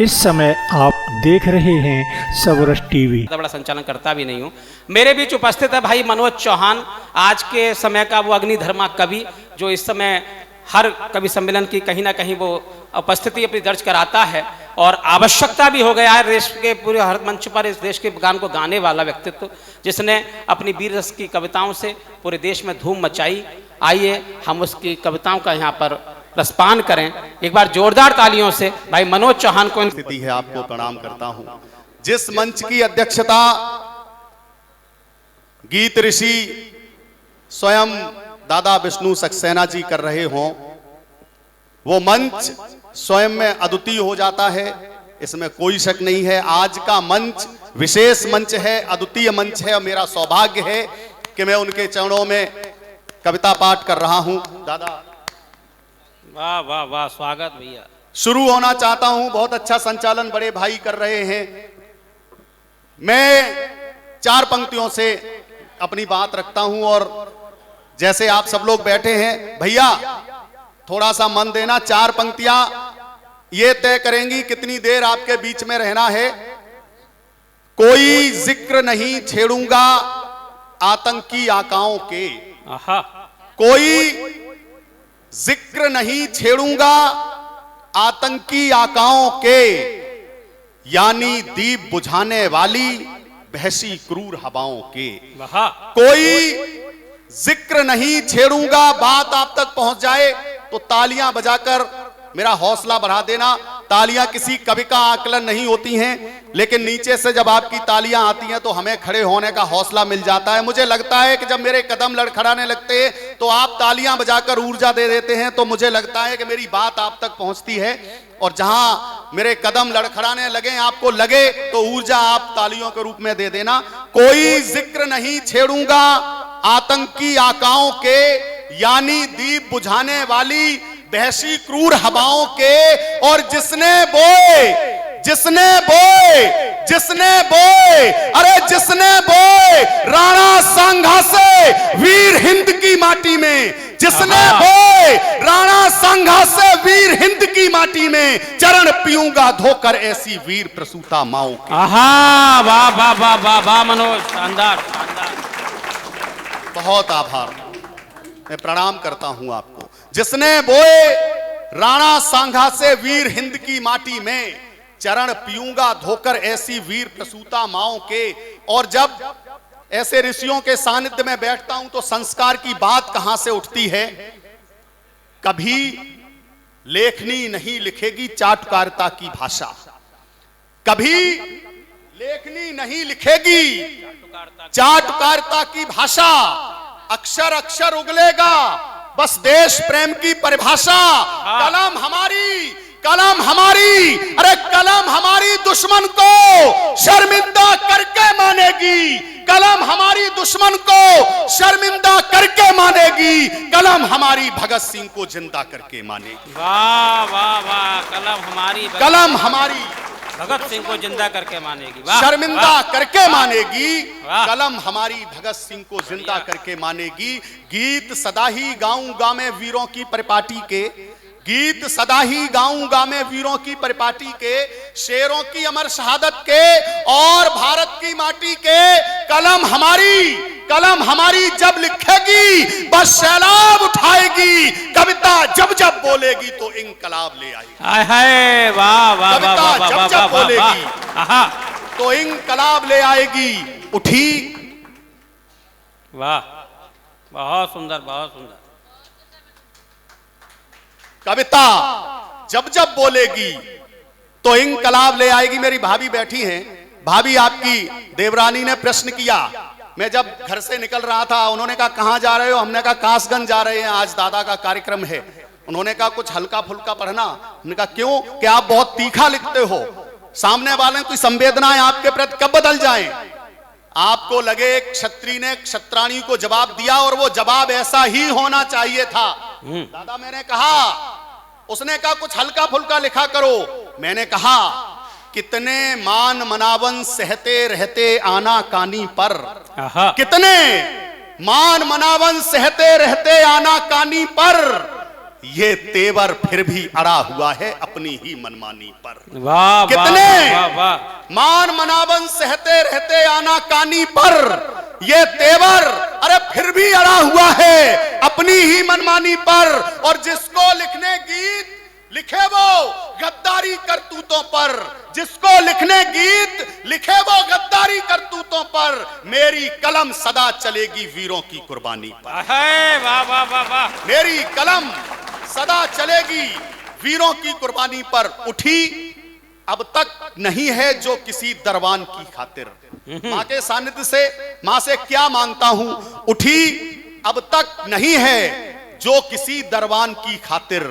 इस समय आप देख रहे हैं सबरस टीवी। बड़ा संचालन करता भी नहीं हूँ। मेरे बीच उपस्थित है भाई मनोज चौहान, आज के समय का वो अग्निधर्मा कवि, जो इस समय हर कवि सम्मेलन की कहीं ना कहीं वो उपस्थिति अपनी दर्ज कराता है और आवश्यकता भी हो गया है देश के पूरे हर मंच पर इस देश के गान को गाने वाला व्यक्तित्व, जिसने अपनी वीर रस की कविताओं से पूरे देश में धूम मचाई। आइए हम उसकी कविताओं का यहाँ पर रसपान करें। एक बार जोरदार तालियों से भाई मनोज चौहान को स्थिति है, आपको प्रणाम करता हूं। जिस मंच की अध्यक्षता गीत ऋषि स्वयं दादा विष्णु सक्सेना जी कर रहे हों, वो मंच स्वयं में अद्वितीय हो जाता है, इसमें कोई शक नहीं है। आज का मंच विशेष मंच है, अद्वितीय मंच है और मेरा सौभाग्य है कि मैं उनके चरणों में कविता पाठ कर रहा हूं। दादा वाह वाह वाह, स्वागत भैया। शुरू होना चाहता हूं, बहुत अच्छा संचालन बड़े भाई कर रहे हैं। मैं 4 पंक्तियों से अपनी बात रखता हूं और जैसे आप सब लोग बैठे हैं, भैया थोड़ा सा मन देना। 4 पंक्तियां ये तय करेंगी कितनी देर आपके बीच में रहना है। कोई जिक्र नहीं छेड़ूंगा आतंकी आकाओं के, कोई जिक्र नहीं छेड़ूंगा आतंकी आकाओं के, यानी दीप बुझाने वाली बहसी क्रूर हवाओं के। कोई जिक्र नहीं छेड़ूंगा, बात आप तक पहुंच जाए तो तालियां बजाकर मेरा हौसला बढ़ा देना। तालियां किसी कवि का आकलन नहीं होती हैं, लेकिन नीचे से जब आपकी तालियां आती हैं तो हमें खड़े होने का हौसला मिल जाता है। मुझे लगता है कि जब मेरे कदम लड़खड़ाने लगते हैं तो आप तालियां बजाकर ऊर्जा दे देते हैं, तो मुझे लगता है कि मेरी बात आप तक पहुंचती है। और जहां मेरे कदम लड़खड़ाने लगे, आपको लगे, तो ऊर्जा आप तालियों के रूप में दे देना। कोई जिक्र नहीं छेड़ूंगा आतंकी आकाओं के, यानी दीप बुझाने वाली बहसी क्रूर हवाओं के। और जिसने बोए अरे जिसने बोए राणा सांघा से वीर हिंद की माटी में, जिसने बोए राणा सांघा से वीर हिंद की माटी में, चरण पीऊंगा धोकर ऐसी वीर प्रसूता माओं के। वाह वाह वाह वाह वाह मनोज, शानदार शानदार। बहुत आभार, मैं प्रणाम करता हूं आपको। जिसने बोए राणा सांघा से वीर हिंद की माटी में, चरण पीऊंगा धोकर ऐसी वीर प्रसूता माओं के। और जब ऐसे ऋषियों के सानिध्य में बैठता हूं तो संस्कार की बात कहां से उठती है। कभी लेखनी नहीं लिखेगी चाटुकारिता की भाषा, कभी लेखनी नहीं लिखेगी चाटुकारिता की भाषा। अक्षर अक्षर उगलेगा बस देश प्रेम की परिभाषा। कलम हमारी, अरे कलम हमारी दुश्मन को शर्मिंदा करके मानेगी। कलम हमारी दुश्मन को शर्मिंदा करके मानेगी। कलम हमारी भगत सिंह को जिंदा करके मानेगी। वाह वाह वाह, कलम हमारी भगत सिंह को जिंदा करके मानेगी, शर्मिंदा करके मानेगी। कलम हमारी भगत सिंह को जिंदा करके मानेगी। गीत सदा ही गाऊंगा मैं वीरों की परिपाटी के, गीत सदा ही गाऊंगा मैं वीरों की परिपाटी के, शेरों की अमर शहादत के और भारत की माटी के। कलम हमारी जब लिखेगी बस सैलाब उठाएगी। कविता जब जब बोलेगी तो इंकलाब ले आएगी। हाय वाह वाह, कविता जब जब बोलेगी तो इंकलाब ले आएगी। उठी, वाह, बहुत सुंदर बहुत सुंदर। कविता जब जब बोलेगी तो इंकलाब ले आएगी। मेरी भाभी बैठी हैं, भाभी आपकी देवरानी ने प्रश्न किया। मैं जब घर से निकल रहा था, उन्होंने कहा कहां जा रहे हो? हमने कहा कासगंज जा रहे हैं, आज दादा का कार्यक्रम है। उन्होंने कहा कुछ हल्का फुल्का पढ़ना। हमने कहा क्यों? कि आप बहुत तीखा लिखते हो, सामने वाले की संवेदनाएं आपके प्रति कब बदल जाएं। आपको लगे क्षत्रिय ने क्षत्राणी को जवाब दिया और वो जवाब ऐसा ही होना चाहिए था। दादा मैंने कहा, उसने कहा कुछ हल्का फुल्का लिखा करो। मैंने कहा कितने मान मनावन सहते रहते आना कानी पर, कितने मान मनावन सहते रहते आना कानी पर, ये तेवर फिर भी अड़ा हुआ है अपनी ही मनमानी पर। वाह कितने वाह वाह। मान मनावन सहते रहते आना कानी पर, ये तेवर अरे फिर भी अड़ा हुआ है अपनी ही मनमानी पर। और जिसको लिखने गीत लिखे वो गद्दारी करतूतों पर, जिसको लिखने गीत लिखे वो गद्दारी करतूतों पर, मेरी कलम सदा चलेगी वीरों की कुर्बानी पर। वाह वाह वाह वाह। मेरी कलम सदा चलेगी वीरों की कुर्बानी पर। उठी अब तक नहीं है जो किसी दरबान की खातिर, मां के सानिध्य से मां से क्या मांगता हूं, उठी अब तक नहीं है जो किसी दरबान की खातिर,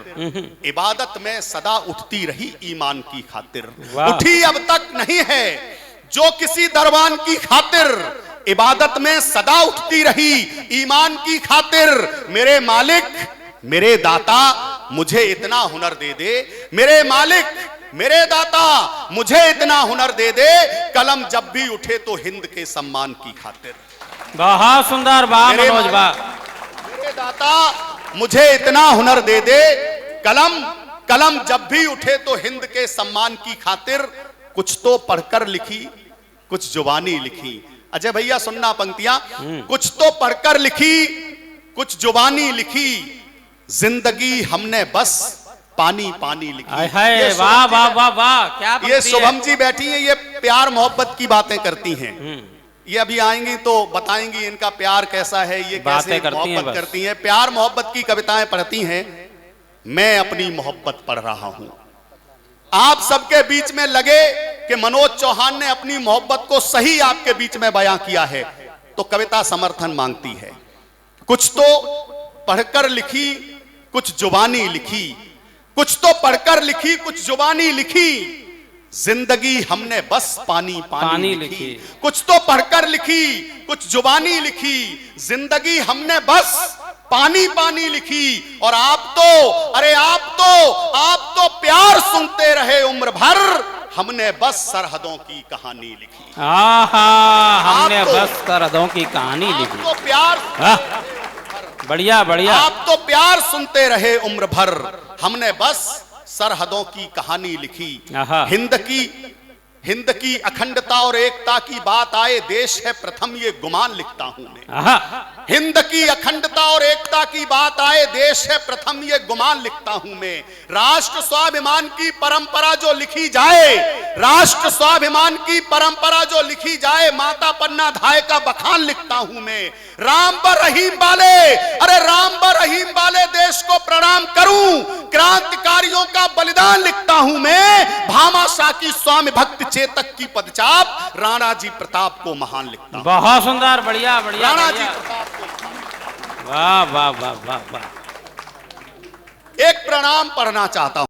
इबादत में सदा उठती रही ईमान की खातिर। उठी अब तक नहीं है जो किसी दरबान की खातिर, इबादत में सदा उठती रही ईमान की खातिर। मेरे मालिक मेरे दाता मुझे इतना हुनर दे दे, मेरे मालिक मेरे दाता मुझे इतना हुनर दे दे, कलम जब भी उठे तो हिंद के सम्मान की खातिर। बहुत सुंदर, वाह मनोज वाह। मेरे दाता मुझे इतना हुनर दे दे, कलम जब भी उठे तो हिंद के सम्मान की खातिर। कुछ तो पढ़कर लिखी कुछ जुबानी लिखी। अजय भैया सुनना पंक्तियां, कुछ तो पढ़कर लिखी कुछ जुबानी लिखी, जिंदगी हमने बस पानी पानी लिखी। वाह वाह वाह वाह, क्या ये शुभम जी बैठी है, ये प्यार मोहब्बत की बातें करती हैं। ये अभी आएंगी तो बताएंगी इनका प्यार कैसा है, ये कैसे मोहब्बत करती हैं, प्यार मोहब्बत की कविताएं पढ़ती हैं। मैं अपनी मोहब्बत पढ़ रहा हूं। आप सबके बीच में लगे कि मनोज चौहान ने अपनी मोहब्बत को सही आपके बीच में बयां किया है, तो कविता समर्थन मांगती है। कुछ तो पढ़कर लिखी कुछ जुबानी लिखी, कुछ तो पढ़कर लिखी कुछ जुबानी लिखी, जिंदगी हमने बस पानी पानी लिखी। कुछ तो पढ़कर लिखी कुछ जुबानी लिखी, जिंदगी हमने बस पानी पानी लिखी। और आप तो प्यार सुनते रहे उम्र भर, हमने बस सरहदों की कहानी लिखी। हमने बस सरहदों की कहानी लिखी। तो प्यार बढ़िया बढ़िया। आप तो प्यार सुनते रहे उम्र भर, हमने बस सरहदों की कहानी लिखी। हिंद की अखंडता और एकता की बात आए, देश है प्रथम ये गुमान लिखता हूं मैं। हिंद की अखंडता और एकता की बात आए, देश है प्रथम ये गुमान लिखता हूं मैं। राष्ट्र स्वाभिमान की परंपरा जो लिखी जाए, राष्ट्र स्वाभिमान की परंपरा जो लिखी जाए, माता पन्ना धाय का बखान लिखता हूं मैं। राम बर रहीम वाले, अरे राम बर रहीम वाले देश को प्रणाम करूं, क्रांतिकारियों का बलिदान लिखता हूं मैं। भामाशाह की स्वामी भक्त चेतक की पदचाप, राणा जी प्रताप को महान लिखता हूं। बहुत सुंदर, बढ़िया बढ़िया। राणा जी प्रताप को, वाह वाह वाह वाह वाह। एक प्रणाम पढ़ना चाहता हूं।